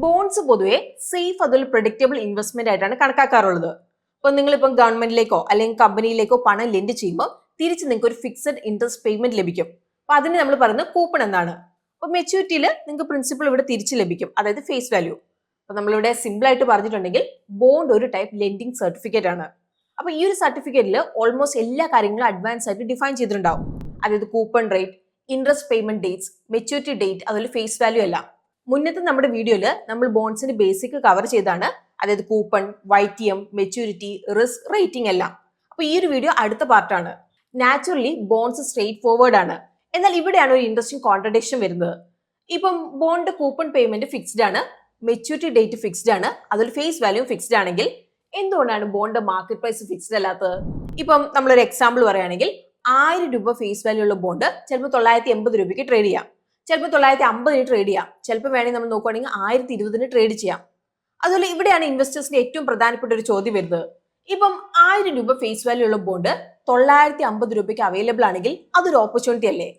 Bones പൊതുവെ safe അതുപോലെ predictable investment ആയിട്ടാണ് കണക്കാക്കാറുള്ളത്. ഇപ്പൊ നിങ്ങളിപ്പം ഗവൺമെന്റിലേക്കോ അല്ലെങ്കിൽ കമ്പനിയിലേക്കോ പണം ലെൻഡ് ചെയ്യുമ്പോൾ തിരിച്ച് നിങ്ങൾക്ക് ഒരു ഫിക്സഡ് ഇൻട്രസ്റ്റ് പേയ്മെന്റ് ലഭിക്കും. അപ്പൊ അതിന് നമ്മൾ പറയുന്നത് കൂപ്പൺ എന്നാണ്. അപ്പൊ മെച്യൂരിറ്റിയിൽ നിങ്ങൾക്ക് പ്രിൻസിപ്പൾ ഇവിടെ തിരിച്ച് ലഭിക്കും, അതായത് ഫേസ് വാല്യൂ. അപ്പൊ നമ്മളിവിടെ സിമ്പിൾ ആയിട്ട് പറഞ്ഞിട്ടുണ്ടെങ്കിൽ ബോണ്ട് ഒരു ടൈപ്പ് ലെൻഡിങ് സർട്ടിഫിക്കറ്റ് ആണ്. അപ്പൊ ഈ ഒരു സർട്ടിഫിക്കറ്റിൽ ഓൾമോസ്റ്റ് എല്ലാ കാര്യങ്ങളും അഡ്വാൻസ് ആയിട്ട് ഡിഫൈൻ ചെയ്തിട്ടുണ്ടാവും. അതായത് coupon rate, interest payment dates, maturity date, അതുപോലെ ഫേസ് വാല്യൂ എല്ലാം. മുന്നത്തെ നമ്മുടെ വീഡിയോയിൽ നമ്മൾ ബോൺസിന്റെ ബേസിക് കവർ ചെയ്താണ്, അതായത് coupon, YTM, maturity, risk, rating എല്ലാം. അപ്പൊ ഈ ഒരു വീഡിയോ അടുത്ത പാർട്ടാണ്. നാച്ചുറലി ബോൺസ് സ്ട്രേറ്റ് ഫോർവേഡ് ആണ്. എന്നാൽ ഇവിടെയാണ് ഒരു ഇൻട്രസ്റ്റിംഗ് കോൺട്രഡിക്ഷൻ വരുന്നത്. ഇപ്പം ബോണ്ട് കൂപ്പൺ പേയ്മെന്റ് ഫിക്സ്ഡ് ആണ്, മെച്യൂരിറ്റി ഡേറ്റ് ഫിക്സ്ഡ് ആണ്, അതുപോലെ ഫേസ് വാല്യൂ ഫിക്സ്ഡ് ആണെങ്കിൽ എന്തുകൊണ്ടാണ് ബോണ്ട് മാർക്കറ്റ് പ്രൈസ് ഫിക്സ്ഡ് അല്ലാത്തത്? ഇപ്പം നമ്മളൊരു എക്സാമ്പിൾ പറയുകയാണെങ്കിൽ 1000 രൂപ ഫേസ് വാല്യൂ ഉള്ള ബോണ്ട് ചിലപ്പോൾ 980 രൂപയ്ക്ക് ട്രേഡ് ചെയ്യാം, ചിലപ്പോൾ 950 ട്രേഡ് ചെയ്യാം, ചിലപ്പോൾ വേണമെങ്കിൽ നമ്മൾ നോക്കുകയാണെങ്കിൽ 1020 ട്രേഡ് ചെയ്യാം. അതുപോലെ ഇവിടെയാണ് ഇൻവെസ്റ്റേഴ്സിന്റെ ഏറ്റവും പ്രധാനപ്പെട്ട ഒരു ചോദ്യം വരുന്നത്. ഇപ്പം 1000 രൂപ ഫേസ് വാല്യൂ ഉള്ള ബോണ്ട് 950 രൂപയ്ക്ക് അവൈലബിൾ ആണെങ്കിൽ അതൊരു ഓപ്പർച്യൂണിറ്റി അല്ലേ?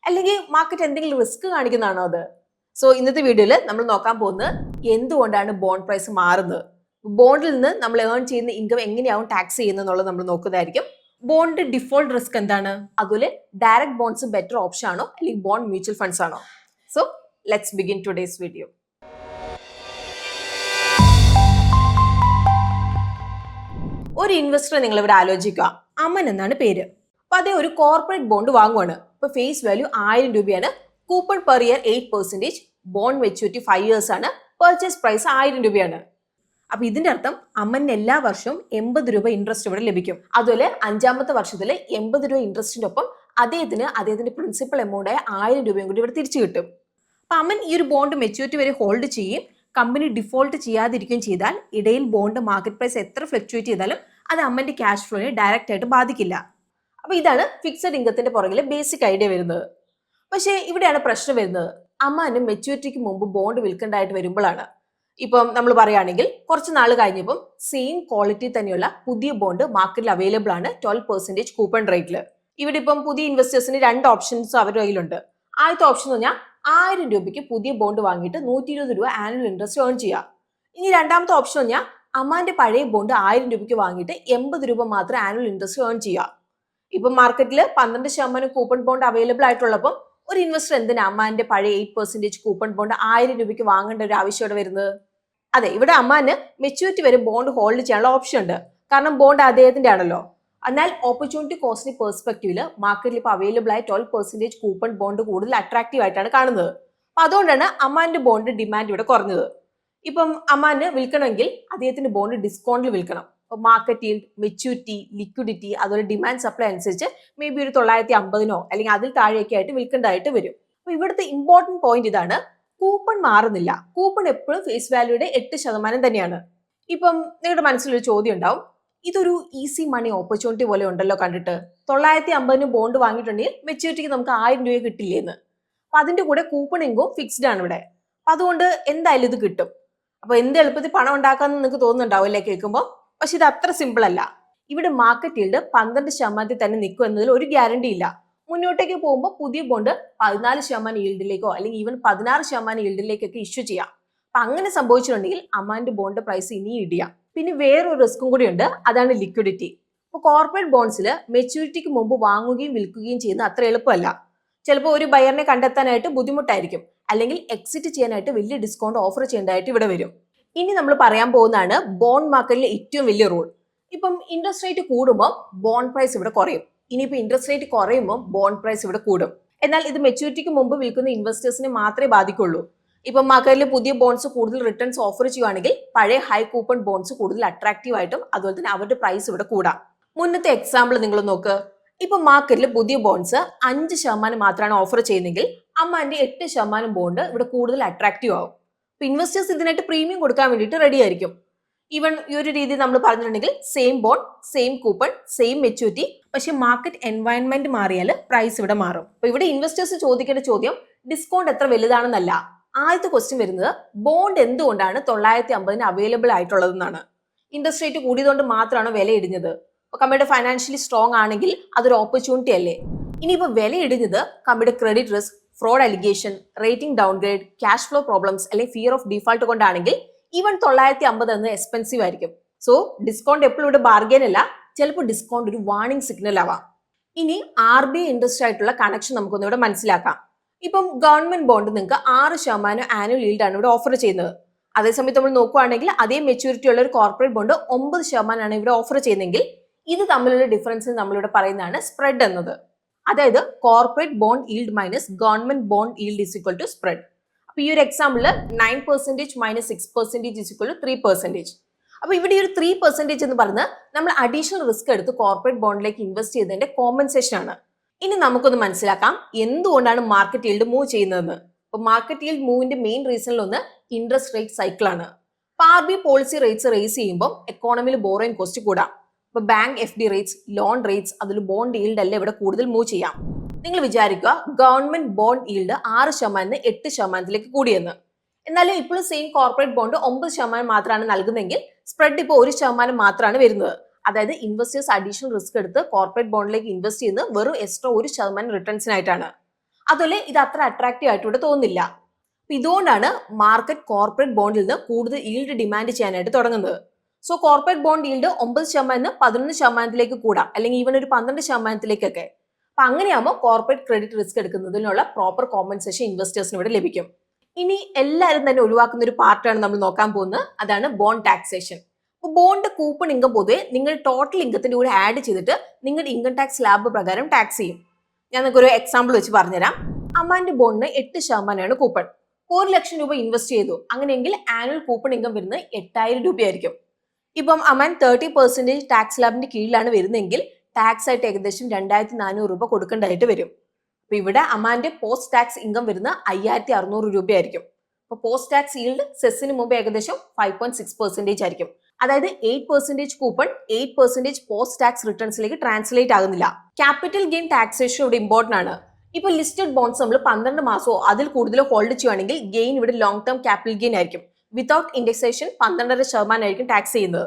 അല്ലെങ്കിൽ മാർക്കറ്റ് എന്തെങ്കിലും റിസ്ക് കാണിക്കുന്നതാണോ അത്? സോ ഇന്നത്തെ വീഡിയോയിൽ നമ്മൾ നോക്കാൻ പോകുന്നത് എന്തുകൊണ്ടാണ് ബോണ്ട് പ്രൈസ് മാറുന്നത്, ബോണ്ടിൽ നിന്ന് നമ്മൾ ഏൺ ചെയ്യുന്ന ഇൻകം എങ്ങനെയാവും ടാക്സ് ചെയ്യുന്നത് എന്നുള്ളത് നമ്മൾ നോക്കുന്നതായിരിക്കും. ബോണ്ട് ഡിഫോൾട്ട് റിസ്ക് എന്താണ്, അതുപോലെ ഡയറക്റ്റ് ബോണ്ട്സ് ബെറ്റർ ഓപ്ഷൻ ആണോ അല്ലെങ്കിൽ ബോണ്ട് മ്യൂച്വൽ ഫണ്ട്സ് ആണോ? So let's begin today's video. ഒരു ഇൻവെസ്റ്റർ നിങ്ങൾ ഇവിടെ ആലോചിക്കുക, അമൻ എന്നാണ് പേര്. അപ്പൊ അതേ ഒരു കോർപ്പറേറ്റ് ബോണ്ട് വാങ്ങുവാണ്. ഇപ്പൊ ഫേസ് വാല്യൂ 1000 രൂപയാണ്, coupon per year 8%, bond maturity 5 years ആണ്, പർച്ചേസ് പ്രൈസ് 1000 രൂപയാണ്. അപ്പൊ ഇതിന്റെ അർത്ഥം അമ്മന് എല്ലാ വർഷവും 80 രൂപ ഇൻട്രസ്റ്റ് ഇവിടെ ലഭിക്കും. അതുപോലെ 5ാമത്തെ വർഷത്തിൽ 80 രൂപ ഇൻട്രസ്റ്റിന്റെ ഒപ്പം അദ്ദേഹത്തിന്റെ പ്രിൻസിപ്പൽ എമൗണ്ട് ആയ 1000 രൂപയും കൂടി ഇവിടെ തിരിച്ചു കിട്ടും. അപ്പൊ അമ്മൻ ഈ ഒരു ബോണ്ട് മെച്യൂരിറ്റി വരെ ഹോൾഡ് ചെയ്യും, കമ്പനി ഡിഫോൾട്ട് ചെയ്യാതിരിക്കുകയും ചെയ്താൽ ഇടയിൽ ബോണ്ട് മാർക്കറ്റ് പ്രൈസ് എത്ര ഫ്ലക്ച്വേറ്റ് ചെയ്താലും അത് അമ്മന്റെ ക്യാഷ് ഫ്ലോയെ ഡയറക്റ്റ് ആയിട്ട് ബാധിക്കില്ല. അപ്പൊ ഇതാണ് ഫിക്സഡ് ഇൻകത്തിന്റെ പുറകിലെ ബേസിക് ഐഡിയ വരുന്നത്. പക്ഷേ ഇവിടെയാണ് പ്രശ്നം വരുന്നത്. അമ്മാന് മെച്യൂരിറ്റിക്ക് മുമ്പ് ബോണ്ട് വിൽക്കേണ്ടതായിട്ട് വരുമ്പോഴാണ്. ഇപ്പം നമ്മൾ പറയുകയാണെങ്കിൽ കുറച്ച് നാൾ കഴിഞ്ഞപ്പം സെയിം ക്വാളിറ്റി തന്നെയുള്ള പുതിയ ബോണ്ട് മാർക്കറ്റിൽ അവൈലബിൾ ആണ് 12% കൂപ്പൺ റേറ്റിൽ. ഇവിടെ ഇപ്പം പുതിയ ഇൻവെസ്റ്റേഴ്സിന് 2 ഓപ്ഷൻസ് അവരുടെ കയ്യിലുണ്ട്. ആദ്യത്തെ ഓപ്ഷൻ എന്ന് പറഞ്ഞാൽ 1000 രൂപയ്ക്ക് പുതിയ ബോണ്ട് വാങ്ങിയിട്ട് 120 രൂപ ആനുവൽ ഇൻട്രസ്റ്റ് ഏൺ ചെയ്യാം. ഇനി രണ്ടാമത്തെ ഓപ്ഷൻ എന്ന് പറഞ്ഞാൽ അമ്മാന്റെ പഴയ ബോണ്ട് 1000 രൂപയ്ക്ക് വാങ്ങിയിട്ട് 80 രൂപ മാത്രം ആനുവൽ ഇൻട്രസ്റ്റ് ഏൺ ചെയ്യാം. ഇപ്പം മാർക്കറ്റിൽ 12% കൂപ്പൺ ബോണ്ട് അവൈലബിൾ ആയിട്ടുള്ളപ്പം ഒരു ഇൻവെസ്റ്റർ എന്തിനാ അമ്മാന്റെ പഴയ 8% കൂപ്പൺ ബോണ്ട് 1000 രൂപയ്ക്ക് വാങ്ങേണ്ട ഒരു ആവശ്യം ഇവിടെ വരുന്നത്? അതെ, ഇവിടെ അമ്മാന് മെച്യൂരിറ്റി വരെ ബോണ്ട് ഹോൾഡ് ചെയ്യാനുള്ള ഓപ്ഷൻ ഉണ്ട്, കാരണം ബോണ്ട് അദ്ദേഹത്തിന്റെ ആണല്ലോ. എന്നാൽ ഓപ്പർച്യൂണിറ്റി കോസ്റ്റിന്റെ പെർസ്പെക്റ്റീവില് മാർക്കറ്റിൽ ഇപ്പോൾ അവൈലബിൾ ആയ 12% കൂപ്പൺ ബോണ്ട് കൂടുതൽ അട്രാക്റ്റീവ് ആയിട്ടാണ് കാണുന്നത്. അപ്പൊ അതുകൊണ്ടാണ് അമ്മാന്റെ ബോണ്ട് ഡിമാൻഡ് ഇവിടെ കുറഞ്ഞത്. ഇപ്പം അമ്മാന് വിൽക്കണമെങ്കിൽ അദ്ദേഹത്തിന്റെ ബോണ്ട് ഡിസ്കൗണ്ടിൽ വിൽക്കണം. ഇപ്പൊ മാർക്കറ്റ് ഈൽഡ്, മെച്യൂരിറ്റി, ലിക്വിഡിറ്റി, അതുപോലെ ഡിമാൻഡ് സപ്ലൈ അനുസരിച്ച് മേ ബി ഒരു 950 അല്ലെങ്കിൽ അതിൽ താഴെയൊക്കെ ആയിട്ട് വിൽക്കേണ്ടതായിട്ട് വരും. അപ്പൊ ഇവിടുത്തെ ഇമ്പോർട്ടന്റ് പോയിന്റ് ഇതാണ്, കൂപ്പൺ മാറുന്നില്ല. കൂപ്പൺ എപ്പോഴും ഫേസ് വാല്യൂയുടെ 8% തന്നെയാണ്. ഇപ്പം നിങ്ങളുടെ മനസ്സിലൊരു ചോദ്യം ഉണ്ടാവും, ഇതൊരു ഈസി മണി ഓപ്പർച്യൂണിറ്റി പോലെ ഉണ്ടല്ലോ കണ്ടിട്ട്, 950 ബോണ്ട് വാങ്ങിയിട്ടുണ്ടെങ്കിൽ മെച്യൂരിറ്റിക്ക് നമുക്ക് 1000 രൂപ കിട്ടില്ലേന്ന്. അപ്പൊ അതിന്റെ കൂടെ കൂപ്പൺ ഇൻകം ഫിക്സ്ഡ് ആണ് ഇവിടെ. അപ്പൊ അതുകൊണ്ട് എന്തായാലും ഇത് കിട്ടും. അപ്പൊ എന്ത് എളുപ്പത്തിൽ പണം ഉണ്ടാക്കാന്ന് നിങ്ങൾക്ക് തോന്നുന്നുണ്ടാവും അല്ലേ കേൾക്കുമ്പോൾ. പക്ഷെ ഇത് അത്ര സിമ്പിൾ അല്ല. ഇവിടെ മാർക്കറ്റ് ഈൽഡ് 12% തന്നെ നിൽക്കും എന്നതിൽ ഒരു ഗ്യാരണ്ടി ഇല്ല. മുന്നോട്ടേക്ക് പോകുമ്പോൾ പുതിയ ബോണ്ട് 14% ഈൽഡിലേക്കോ അല്ലെങ്കിൽ ഈവൻ 16% ഈൽഡിലേക്കൊക്കെ ഇഷ്യൂ ചെയ്യാം. അപ്പൊ അങ്ങനെ സംഭവിച്ചിട്ടുണ്ടെങ്കിൽ അമ്മാന്റെ ബോണ്ട് പ്രൈസ് ഇനിയും ഇടിയാം. പിന്നെ വേറൊരു റിസ്കും കൂടി ഉണ്ട്, അതാണ് ലിക്വിഡിറ്റി. അപ്പൊ കോർപ്പറേറ്റ് ബോണ്ട്സിൽ മെച്യൂരിറ്റിക്ക് മുമ്പ് വാങ്ങുകയും വിൽക്കുകയും ചെയ്യുന്ന അത്ര എളുപ്പമല്ല. ചിലപ്പോൾ ഒരു ബയറിനെ കണ്ടെത്താനായിട്ട് ബുദ്ധിമുട്ടായിരിക്കും, അല്ലെങ്കിൽ എക്സിറ്റ് ചെയ്യാനായിട്ട് വലിയ ഡിസ്കൗണ്ട് ഓഫർ ചെയ്യേണ്ടതായിട്ട് ഇവിടെ വരും. ഇനി നമ്മൾ പറയാൻ പോകുന്നതാണ് ബോണ്ട് മാർക്കറ്റിലെ ഏറ്റവും വലിയ റൂൾ. ഇപ്പം ഇൻട്രസ്റ്റ് റേറ്റ് കൂടുമ്പോൾ ബോണ്ട് പ്രൈസ് ഇവിടെ കുറയും. ഇനിയിപ്പോൾ ഇൻട്രസ്റ്റ് റേറ്റ് കുറയുമ്പോൾ ബോണ്ട് പ്രൈസ് ഇവിടെ കൂടും. എന്നാൽ ഇത് മെച്യൂരിറ്റിക്ക് മുമ്പ് വിൽക്കുന്ന ഇൻവെസ്റ്റേഴ്സിനെ മാത്രമേ ബാധിക്കുള്ളൂ. ഇപ്പം മാർക്കറ്റിൽ പുതിയ ബോണ്ട്സ് കൂടുതൽ റിട്ടേൺസ് ഓഫർ ചെയ്യുവാണെങ്കിൽ പഴയ ഹൈ കൂപ്പൺ ബോണ്ട്സ് കൂടുതൽ അട്രാക്റ്റീവ് ആയിട്ടും അതുപോലെ തന്നെ അവരുടെ പ്രൈസ് ഇവിടെ കൂടാം. മുന്നത്തെ എക്സാമ്പിൾ നിങ്ങൾ നോക്ക്. ഇപ്പൊ മാർക്കറ്റിൽ പുതിയ ബോണ്ട്സ് 5% മാത്രമാണ് ഓഫർ ചെയ്യുന്നതെങ്കിൽ അമ്മാന്റെ 8% ബോണ്ട് ഇവിടെ കൂടുതൽ അട്രാക്റ്റീവ് ആവും. അപ്പൊ ഇൻവെസ്റ്റേഴ്സ് ഇതിനായിട്ട് പ്രീമിയം കൊടുക്കാൻ വേണ്ടിയിട്ട് റെഡി ആയിരിക്കും. ഈവൻ ഈ ഒരു രീതി നമ്മൾ പറഞ്ഞിട്ടുണ്ടെങ്കിൽ same bond, same coupon, same maturity, പക്ഷെ മാർക്കറ്റ് എൻവയൺമെന്റ് മാറിയാൽ പ്രൈസ് ഇവിടെ മാറും. അപ്പൊ ഇവിടെ ഇൻവെസ്റ്റേഴ്സ് ചോദിക്കേണ്ട ചോദ്യം ഡിസ്കൗണ്ട് എത്ര വലുതാണെന്നല്ല. ആദ്യത്തെ ക്വസ്റ്റ്യൻ വരുന്നത് ബോണ്ട് എന്തുകൊണ്ടാണ് 950 അവൈലബിൾ ആയിട്ടുള്ളതെന്നാണ്. ഇൻട്രസ്റ്റ് റേറ്റ് കൂടിയതുകൊണ്ട് മാത്രമാണ് വില ഇടിഞ്ഞത്. അപ്പൊ കമ്പനിയുടെ ഫൈനാൻഷ്യലി സ്ട്രോങ് ആണെങ്കിൽ അതൊരു ഓപ്പർച്യൂണിറ്റി അല്ലേ? ഇനിയിപ്പോ വില ഇടിഞ്ഞത് കമ്പനിയുടെ credit risk, fraud allegation, rating downgrade, cash flow problems അല്ലെങ്കിൽ ഫിയർ ഓഫ് ഡിഫാൾട്ട് കൊണ്ടാണെങ്കിൽ ഈവൻ 950 എന്ന് എക്സ്പെൻസീവ് ആയിരിക്കും. സോ ഡിസ്കൗണ്ട് എപ്പോഴും ഇവിടെ ബാർഗെയിൻ അല്ല, ചിലപ്പോൾ ഡിസ്കൗണ്ട് ഒരു വാർണിംഗ് സിഗ്നൽ ആവാം. ഇനി RBI ഇൻട്രസ്റ്റ് ആയിട്ടുള്ള കണക്ഷൻ നമുക്കൊന്ന് ഇവിടെ മനസ്സിലാക്കാം. ഇപ്പം ഗവൺമെന്റ് ബോണ്ട് നിങ്ങൾക്ക് 6% ആനുവൽ yield ആണ് ഇവിടെ ഓഫർ ചെയ്യുന്നത്. അതേസമയത്ത് നമ്മൾ നോക്കുകയാണെങ്കിൽ അതേ മെച്യൂരിറ്റി ഉള്ള ഒരു കോർപ്പറേറ്റ് ബോണ്ട് 9% ഇവിടെ ഓഫർ ചെയ്യുന്നതെങ്കിൽ ഇത് തമ്മിലുള്ള ഡിഫറൻസ് നമ്മളിവിടെ പറയുന്നതാണ് സ്പ്രെഡ് എന്നത്. അതായത് corporate bond yield minus government bond yield is equal to spread. അപ്പൊ ഈ ഒരു എക്സാമ്പിളിൽ 9% മൈനസ് 6% ഈസ് ഈക്വൽ ടു 3%. അപ്പൊ ഇവിടെ ഈ ഒരു 3% എന്ന് പറയുന്നത് നമ്മൾ അഡീഷണൽ റിസ്ക് എടുത്ത് കോർപ്പറേറ്റ് ബോണ്ടിലേക്ക് ഇൻവെസ്റ്റ് ചെയ്തതിന്റെ കോമ്പൻസേഷൻ ആണ്. ഇനി നമുക്കൊന്ന് മനസ്സിലാക്കാം എന്തുകൊണ്ടാണ് മാർക്കറ്റ് yield മൂവ് ചെയ്യുന്നതെന്ന്. അപ്പൊ മാർക്കറ്റ് yield മൂവിന്റെ മെയിൻ റീസണിൽ ഒന്ന് ഇൻട്രസ്റ്റ് റേറ്റ് സൈക്കിൾ ആണ്. അപ്പൊ RBI പോളിസി റേറ്റ്സ് റേസ് ചെയ്യുമ്പോൾ എക്കോണമിയിൽ ബോറോയിങ് കോസ്റ്റ് കൂടാം. ഇപ്പൊ bank FD rates, loan rates, അതിൽ ബോണ്ട് yield എല്ലാം ഇവിടെ കൂടുതൽ മൂവ് ചെയ്യാം. നിങ്ങൾ വിചാരിക്കുക ഗവൺമെന്റ് ബോണ്ട് yield 6% 8% കൂടിയെന്ന്. എന്നാലും ഇപ്പോഴും സെയിം കോർപ്പറേറ്റ് ബോണ്ട് 9% മാത്രമാണ് നൽകുന്നതെങ്കിൽ സ്പ്രെഡ് ഇപ്പോൾ 1% മാത്രമാണ് വരുന്നത്. അതായത് ഇൻവെസ്റ്റേഴ്സ് അഡീഷണൽ റിസ്ക് എടുത്ത് കോർപ്പറേറ്റ് ബോണ്ടിലേക്ക് ഇൻവെസ്റ്റ് ചെയ്യുന്നത് വെറും എക്സ്ട്രാ 1% റിട്ടേൺസിനായിട്ടാണ്. അതുപോലെ ഇത് അത്ര അട്രാക്റ്റീവ് ആയിട്ട് ഇവിടെ തോന്നുന്നില്ല. ഇതുകൊണ്ടാണ് മാർക്കറ്റ് കോർപ്പറേറ്റ് ബോണ്ടിൽ നിന്ന് കൂടുതൽ yield ഡിമാൻഡ് ചെയ്യാനായിട്ട് തുടങ്ങുന്നത്. സോ കോർപ്പറേറ്റ് ബോണ്ട് yield 9% 11% കൂടാം, അല്ലെങ്കിൽ ഈവൻ ഒരു 12%. അപ്പൊ അങ്ങനെയാകുമ്പോൾ കോർപ്പറേറ്റ് ക്രെഡിറ്റ് റിസ്ക് എടുക്കുന്നതിനുള്ള പ്രോപ്പർ കോമ്പൻസേഷൻ ഇൻവെസ്റ്റേഴ്സിന് ഇവിടെ ലഭിക്കും. ഇനി എല്ലാവരും തന്നെ ഒഴിവാക്കുന്ന ഒരു പാർട്ടാണ് നമ്മൾ നോക്കാൻ പോകുന്നത്, അതാണ് ബോണ്ട് ടാക്സേഷൻ. അപ്പോൾ ബോണ്ട് കൂപ്പൺ ഇൻകം പൊതുവെ നിങ്ങൾ ടോട്ടൽ ഇൻകത്തിന്റെ കൂടെ ആഡ് ചെയ്തിട്ട് നിങ്ങളുടെ ഇൻകം ടാക്സ് സ്ലാബ് പ്രകാരം ടാക്സ് ചെയ്യും. ഞാൻ നിങ്ങൾക്ക് ഒരു എക്സാമ്പിൾ വെച്ച് പറഞ്ഞുതരാം. അമ്മാന്റെ ബോണ്ടിന് 8% കൂപ്പൺ. 1 ലക്ഷം രൂപ ഇൻവെസ്റ്റ് ചെയ്തു, അങ്ങനെയെങ്കിൽ ആനുവൽ കൂപ്പൺ ഇൻകം വരുന്നത് 8000 രൂപയായിരിക്കും. ഇപ്പം അമ്മാൻ 30% ടാക്സ് സ്ലാബിന്റെ കീഴിലാണ് വരുന്നതെങ്കിൽ ടാക്സ് ആയിട്ട് ഏകദേശം 2400 രൂപ കൊടുക്കേണ്ടതായിട്ട് വരും. അപ്പൊ ഇവിടെ അമ്മാന്റെ പോസ്റ്റ് ടാക്സ് ഇൻകം വരുന്ന 5600 രൂപയായിരിക്കും. അപ്പൊ പോസ്റ്റ് ടാക്സ് yield സെസ്സിന് മുമ്പ് ഏകദേശം 5.6% ആയിരിക്കും. അതായത് 8% കൂപ്പൺ 8% പോസ്റ്റ് ടാക്സ് റിട്ടേൺസിലേക്ക് ട്രാൻസ്ലേറ്റ് ആകുന്നില്ല. ക്യാപിറ്റൽ ഗെയിൻ ടാക്സേഷൻ ഇവിടെ ഇമ്പോർട്ടന്റ് ആണ്. ഇപ്പൊ ലിസ്റ്റഡ് ബോണ്ട്സ് നമ്മൾ 12 മാസമോ അതിൽ കൂടുതലോ ഹോൾഡ് ചെയ്യുവാണെങ്കിൽ ഗെയിൻ ഇവിടെ ലോങ് ടേം ക്യാപിറ്റൽ ഗെയിൻ ആയിരിക്കും. വിതൗട്ട് ഇൻഡെക്സേഷൻ 12.5% ആയിരിക്കും ടാക്സ് ചെയ്യുന്നത്.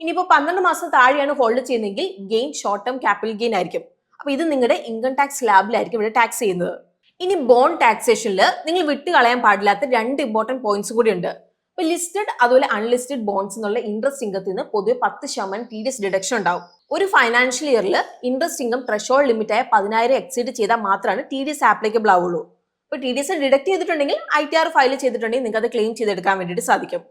ഇനിയിപ്പോ 12 മാസം താഴെയാണ് ഹോൾഡ് ചെയ്യുന്നതെങ്കിൽ gain short term capital gain ആയിരിക്കും. അപ്പൊ ഇത് നിങ്ങളുടെ ഇൻകം ടാക്സ് സ്ലാബിലായിരിക്കും ഇവിടെ ടാക്സ് ചെയ്യുന്നത്. ഇനി ബോണ്ട് ടാക്സേഷനിൽ നിങ്ങൾ വിട്ട് കളയാൻ പാടില്ലാത്ത 2 ഇമ്പോർട്ടന്റ് പോയിന്റ്സ് കൂടി ഉണ്ട്. ഇപ്പൊ ലിസ്റ്റഡ് അതുപോലെ അൺലിസ്റ്റഡ് ബോണ്ട്സ് എന്നുള്ള ഇൻട്രസ്റ്റ് ഇൻകത്തിൽ നിന്ന് പൊതുവെ 10% TDS ഡിഡക്ഷൻ ഉണ്ടാവും. ഒരു ഫൈനാൻഷ്യൽ ഇയറിൽ ഇൻട്രസ്റ്റ് ഇൻകം ത്രഷോൾഡ് ലിമിറ്റായ 10,000 എക്സീഡ് ചെയ്താൽ മാത്രമാണ് TDS ആപ്ലിക്കബിൾ ആവുള്ളൂ. ഇപ്പൊ TDS ഡിഡക്ട് ചെയ്തിട്ടുണ്ടെങ്കിൽ ITR ഫയൽ ചെയ്തിട്ടുണ്ടെങ്കിൽ നിങ്ങൾക്ക് അത് ക്ലെയിം ചെയ്തെടുക്കാൻ വേണ്ടിയിട്ട് സാധിക്കും.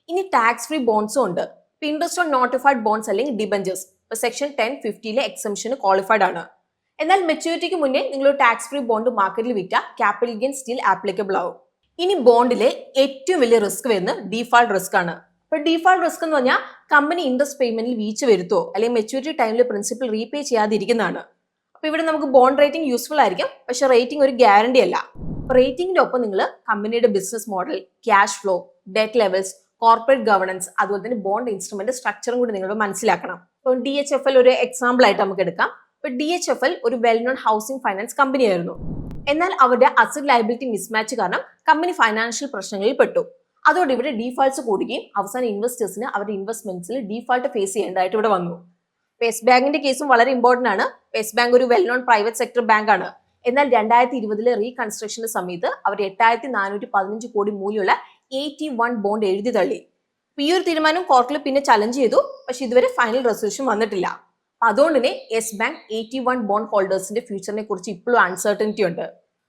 ഇനി ടാക്സ് ഫ്രീ ബോണ്ട്സും ഉണ്ട്. ഇപ്പൊ ഇൻട്രസ്റ്റ് ഓൺ നോട്ടിഫൈഡ് ബോണ്ട്സ് അല്ലെങ്കിൽ ഡിബഞ്ചേഴ്സ് ഇപ്പൊ സെക്ഷൻ 1050 എക്സംഷന് ക്വാളിഫൈഡ് ആണ്. എന്നാൽ മെച്യൂരിറ്റിക്ക് മുന്നേ നിങ്ങൾ ടാക്സ് ഫ്രീ ബോണ്ട് മാർക്കറ്റിൽ വിറ്റ ക്യാപിറ്റൽ ഗെയിൻ സ്റ്റിൽ ആപ്ലിക്കബിൾ ആവും. ഇനി ബോണ്ടിലെ ഏറ്റവും വലിയ റിസ്ക് വരുന്നത് ഡീഫാൾട്ട് റിസ്ക് ആണ്. ഇപ്പൊ ഡീഫാൾട്ട് റിസ്ക് എന്ന് പറഞ്ഞാൽ കമ്പനി ഇൻട്രസ്റ്റ് പേയ്മെന്റിൽ വീഴ്ച വരുത്തോ അല്ലെങ്കിൽ മെച്യൂരിറ്റി ടൈമിൽ പ്രിൻസിപ്പൽ റീപേ ചെയ്യാതിരിക്കുന്നതാണ്. അപ്പൊ ഇവിടെ നമുക്ക് ബോണ്ട് റേറ്റിംഗ് യൂസ്ഫുൾ ആയിരിക്കും, പക്ഷെ റേറ്റിംഗ് ഒരു ഗ്യാരണ്ടി അല്ല. റേറ്റിംഗിന്റെ ഒപ്പം നിങ്ങൾ കമ്പനിയുടെ business model, cash flow, debt levels, corporate governance, അതുപോലെ തന്നെ ബോണ്ട് ഇൻസ്ട്രുമെന്റ് സ്ട്രക്ചറും കൂടി നിങ്ങൾ മനസ്സിലാക്കണം. ഇപ്പൊ DHFL ഒരു എക്സാമ്പിൾ ആയിട്ട് നമുക്ക് എടുക്കാം. ഇപ്പൊ DHFL ഒരു well known housing finance company ആയിരുന്നു. എന്നാൽ അവരുടെ അസറ്റ് ലയബിലിറ്റി മിസ്മാച്ച് കാരണം കമ്പനി ഫൈനാൻഷ്യൽ പ്രശ്നങ്ങളിൽ പെട്ടു. അതോടെ ഇവിടെ ഡീഫാൾട്ട്സ് കൂടുകയും അവസാന ഇൻവെസ്റ്റേഴ്സിന് അവരുടെ ഇൻവെസ്റ്റ്മെന്റ്സിൽ ഡീഫാൾട്ട് ഫേസ് ചെയ്യേണ്ടതായിട്ട് ഇവിടെ വന്നു. യെസ് ബാങ്കിന്റെ കേസും വളരെ ഇമ്പോർട്ടന്റ് ആണ്. യെസ് ബാങ്ക് ഒരു well known private sector bank ആണ്. എന്നാൽ 2020 റീകൺസ്ട്രക്ഷന്റെ സമയത്ത് അവർ 8415 കോടി മൂല്യമുള്ള AT1 ബോണ്ട് എഴുതി തള്ളി. ഈ ഒരു തീരുമാനം കോർട്ടിൽ പിന്നെ ചലഞ്ച് ചെയ്തു, പക്ഷെ ഇതുവരെ ഫൈനൽ റെസൊല്യൂഷൻ വന്നിട്ടില്ല. അതുകൊണ്ട് തന്നെ യെസ് ബാങ്ക് AT1 ബോണ്ട് ഹോൾഡേഴ്സിന്റെ ഫ്യൂച്ചറിനെ കുറിച്ച് ഇപ്പോഴും അൺസർട്ടനിറ്റി ഉണ്ട്.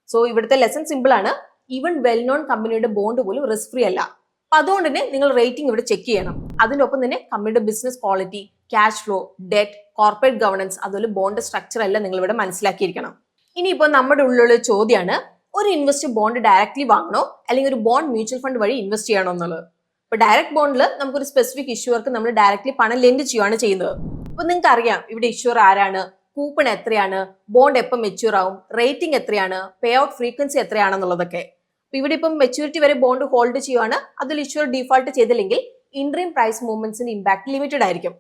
സോ ഇവിടുത്തെ ലെസൺ സിമ്പിൾ ആണ്. ഈവൻ വെൽ നോൺ കമ്പനിയുടെ ബോണ്ട് പോലും റിസ്ക് ഫ്രീ അല്ല. അപ്പൊ അതുകൊണ്ട് തന്നെ നിങ്ങൾ റേറ്റിംഗ് ഇവിടെ ചെക്ക് ചെയ്യണം. അതിനൊപ്പം തന്നെ കമ്പനിയുടെ business quality, cash flow, debt, corporate governance, അതുപോലെ ബോണ്ട് സ്ട്രക്ചർ എല്ലാം നിങ്ങൾ ഇവിടെ മനസ്സിലാക്കിയിരിക്കണം. ഇനിയിപ്പോ നമ്മുടെ ഉള്ളിലുള്ള ചോദ്യമാണ്, ഒരു ഇൻവെസ്റ്റർ ബോണ്ട് ഡയറക്ട്ലി വാങ്ങണോ അല്ലെങ്കിൽ ഒരു ബോണ്ട് മ്യൂച്വൽ ഫണ്ട് വഴി ഇൻവെസ്റ്റ് ചെയ്യണോ എന്നുള്ളത്. ഇപ്പൊ ഡയറക്ട് ബോണ്ടിൽ നമുക്കൊരു സ്പെസിഫിക് ഇഷ്യൂവർക്ക് നമ്മൾ ഡയറക്ട്ലി പണം ലെൻഡ് ചെയ്യുകയാണ് ചെയ്യുന്നത്. അപ്പൊ നിങ്ങൾക്ക് അറിയാം ഇവിടെ ഇഷ്യൂർ ആരാണ്, കൂപ്പൺ എത്രയാണ്, ബോണ്ട് എപ്പോൾ മെച്യൂർ ആവും, റേറ്റിംഗ് എത്രയാണ്, പേ ഔട്ട് ഫ്രീക്വൻസി എത്രയാണെന്നുള്ളതൊക്കെ. അപ്പൊ ഇവിടെ ഇപ്പം മെച്യൂരിറ്റി വരെ ബോണ്ട് ഹോൾഡ് ചെയ്യുവാണ്, അതിൽ ഇഷ്യൂർ ഡീഫാൾട്ട് ചെയ്തില്ലെങ്കിൽ ഇൻട്രീം പ്രൈസ് മൂവ്മെന്റ്സിന്റെ ഇമ്പാക്ട് ലിമിറ്റഡ് ആയിരിക്കും.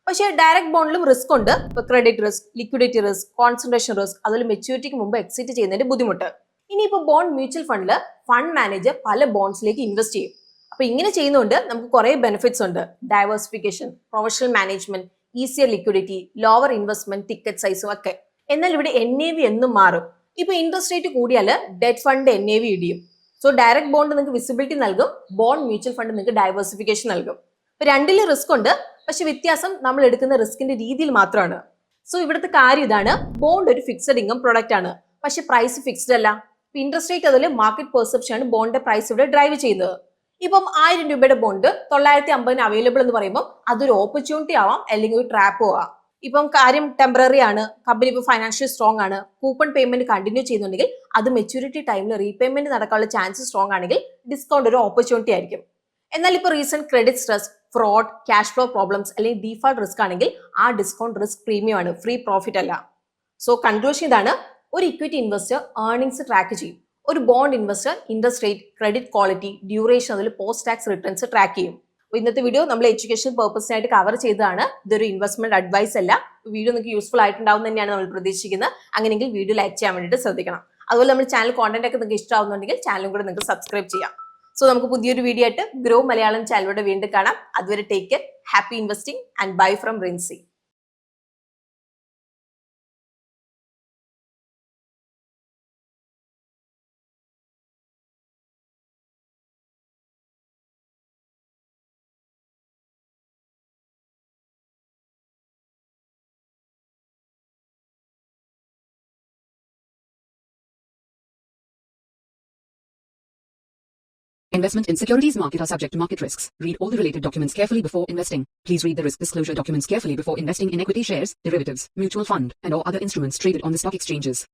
പക്ഷേ ഡയറക്ട് ബോണ്ടിലും റിസ്ക് ഉണ്ട്. ഇപ്പൊ credit risk, liquidity risk, concentration risk, അതുപോലെ മെച്യൂരിറ്റിക്ക് മുമ്പ് എക്സിറ്റ് ചെയ്യുന്നതിന്റെ ബുദ്ധിമുട്ട്. ഇനിയിപ്പോ ബോണ്ട് മ്യൂച്വൽ ഫണ്ടില് ഫണ്ട് മാനേജർ പല ബോണ്ട്സിലേക്ക് ഇൻവെസ്റ്റ് ചെയ്യും. അപ്പൊ ഇങ്ങനെ ചെയ്യുന്നതുകൊണ്ട് നമുക്ക് കുറെ ബെനിഫിറ്റ്സ് ഉണ്ട്. Diversification, professional management, easier liquidity, lower investment ticket സൈസും ഒക്കെ. എന്നാൽ ഇവിടെ NAV എന്നും മാറും. ഇപ്പൊ ഇൻട്രസ്റ്റ് റേറ്റ് കൂടിയാൽ ഡെറ്റ് ഫണ്ട് NAV ഇടിയും. സോ ഡയറക്ട് ബോണ്ട് നിങ്ങൾക്ക് വിസിബിലിറ്റി നൽകും, ബോണ്ട് മ്യൂച്വൽ ഫണ്ട് നിങ്ങൾക്ക് ഡൈവേഴ്സിഫിക്കേഷൻ നൽകും. ഇപ്പൊ രണ്ടിലും റിസ്ക് ഉണ്ട്, പക്ഷെ വ്യത്യാസം നമ്മൾ എടുക്കുന്ന റിസ്കിന്റെ രീതിയിൽ മാത്രമാണ്. സോ ഇവിടുത്തെ കാര്യം ഇതാണ്, ബോണ്ട് ഒരു ഫിക്സഡ് ഇൻകം പ്രൊഡക്റ്റ് ആണ്, പക്ഷെ പ്രൈസ് ഫിക്സ്ഡ് അല്ല. ഇൻട്രസ്റ്റ് റേറ്റ് അതിൽ മാർക്കറ്റ് പെർസെപ്ഷൻ ആണ് ബോണ്ടിന്റെ പ്രൈസ് ഇവിടെ ഡ്രൈവ് ചെയ്യുന്നത്. ഇപ്പം 1000 രൂപയുടെ ബോണ്ട് 950 അവൈലബിൾ എന്ന് പറയുമ്പോൾ അതൊരു ഓപ്പർച്യൂണിറ്റി ആവാം, അല്ലെങ്കിൽ ഒരു ട്രാപ്പോ ആവാം. ഇപ്പം കാര്യം ടെമ്പററി ആണ്, കമ്പനി ഇപ്പൊ ഫൈനാൻഷ്യൽ സ്ട്രോങ് ആണ്, കൂപ്പൺ പേയ്മെന്റ് കണ്ടിന്യൂ ചെയ്യുന്നുണ്ടെങ്കിൽ അത് മെച്യൂരിറ്റി ടൈമിൽ റീപേയ്മെന്റ് നടക്കാനുള്ള ചാൻസ് സ്ട്രോങ് ആണെങ്കിൽ ഡിസ്കൗണ്ട് ഒരു ഓപ്പർച്യൂണിറ്റി ആയിരിക്കും. എന്നാൽ ഇപ്പൊ recent credit stress, fraud, cash flow problems അല്ലെങ്കിൽ ഡീഫാൾട്ട് റിസ്ക് ആണെങ്കിൽ ആ ഡിസ്കൗണ്ട് റിസ്ക് പ്രീമിയം ആണ്, ഫ്രീ പ്രോഫിറ്റ് അല്ല. സോ കൺക്ലൂഷൻ ഇതാണ്, ഒരു ഇക്വിറ്റി ഇൻവെസ്റ്റർ ഏർണിംഗ്സ് ട്രാക്ക് ചെയ്യും, ഒരു bond investor interest rate, credit quality, duration, അതിൽ പോസ്റ്റ് ടാക്സ് റിട്ടേൺസ് ട്രാക്ക് ചെയ്യും. ഇന്നത്തെ വീഡിയോ നമ്മൾ എഡ്യൂക്കേഷൻ പർപ്പസിനായിട്ട് കവർ ചെയ്തതാണ്, ഇതൊരു ഇൻവെസ്റ്റ്മെന്റ് അഡ്വൈസ് അല്ല. വീഡിയോ നിങ്ങൾക്ക് യൂസ്ഫുൾ ആയിട്ടുണ്ടാവും തന്നെയാണ് നമ്മൾ പ്രതീക്ഷിക്കുന്നത്. അങ്ങനെയെങ്കിൽ വീഡിയോ ലൈക്ക് ചെയ്യാൻ വേണ്ടിയിട്ട് ശ്രദ്ധിക്കണം. അതുപോലെ നമ്മുടെ ചാനൽ കോണ്ടന്റ് ഒക്കെ നിങ്ങൾക്ക് ഇഷ്ടമാവുന്നുണ്ടെങ്കിൽ ചാനലും കൂടെ നിങ്ങൾക്ക് സബ്സ്ക്രൈബ് ചെയ്യാം. സോ നമുക്ക് പുതിയൊരു വീഡിയോ ആയിട്ട് ഗ്രോ മലയാളം ചാനലിലൂടെ വീണ്ടും കാണാം. അതുവരെ take care, happy investing and bye from Rinsy. Investment in securities market are subject to market risks. Read all the related documents carefully before investing. Please read the risk disclosure documents carefully before investing in equity shares, derivatives, mutual fund, and or other instruments traded on the stock exchanges.